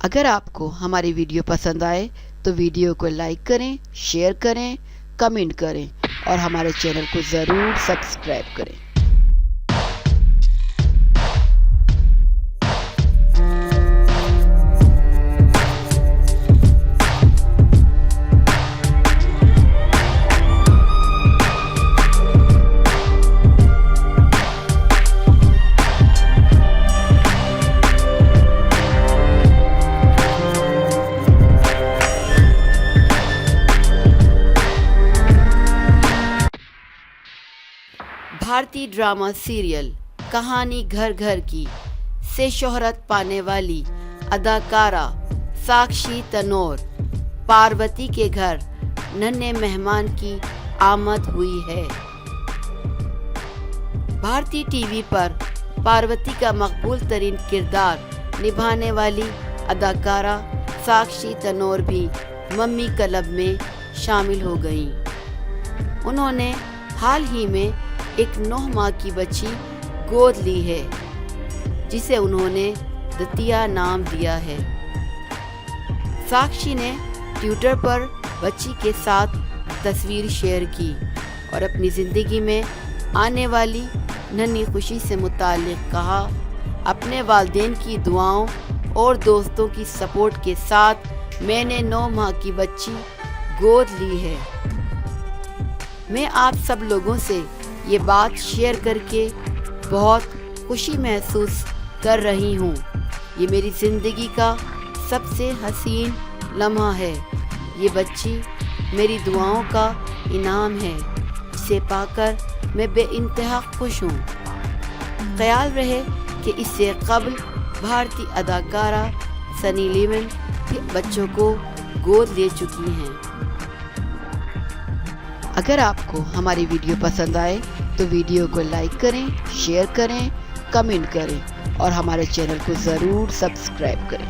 اگر آپ کو ہماری ویڈیو پسند آئے تو ویڈیو کو لائک کریں، شیئر کریں، کمنٹ کریں اور ہمارے چینل کو ضرور سبسکرائب کریں۔ بھارتی ڈرامہ سیریل کہانی گھر گھر کی سے شہرت پانے والی اداکارہ ساکشی تنور پاروتی کے گھر ننھے مہمان کی آمد ہوئی ہے۔ بھارتی ٹی وی پر پاروتی کا مقبول ترین کردار نبھانے والی اداکارہ ساکشی تنور بھی ممی کلب میں شامل ہو گئیں۔ انہوں نے حال ہی میں ایک 9 ماہ کی بچی گود لی ہے جسے انہوں نے دتیا نام دیا ہے۔ ساکشی نے ٹویٹر پر بچی کے ساتھ تصویر شیئر کی اور اپنی زندگی میں آنے والی ننھی خوشی سے متعلق کہا، اپنے والدین کی دعاؤں اور دوستوں کی سپورٹ کے ساتھ میں نے 9 ماہ کی بچی گود لی ہے۔ میں آپ سب لوگوں سے یہ بات شیئر کر کے بہت خوشی محسوس کر رہی ہوں۔ یہ میری زندگی کا سب سے حسین لمحہ ہے۔ یہ بچی میری دعاؤں کا انعام ہے جسے پا کر میں بے انتہا خوش ہوں۔ خیال رہے کہ اس سے قبل بھارتی اداکارہ سنی لیون بھی بچوں کو گود لے چکی ہیں۔ اگر آپ کو ہماری ویڈیو پسند آئے تو ویڈیو کو لائک کریں، شیئر کریں، کمنٹ کریں اور ہمارے چینل کو ضرور سبسکرائب کریں۔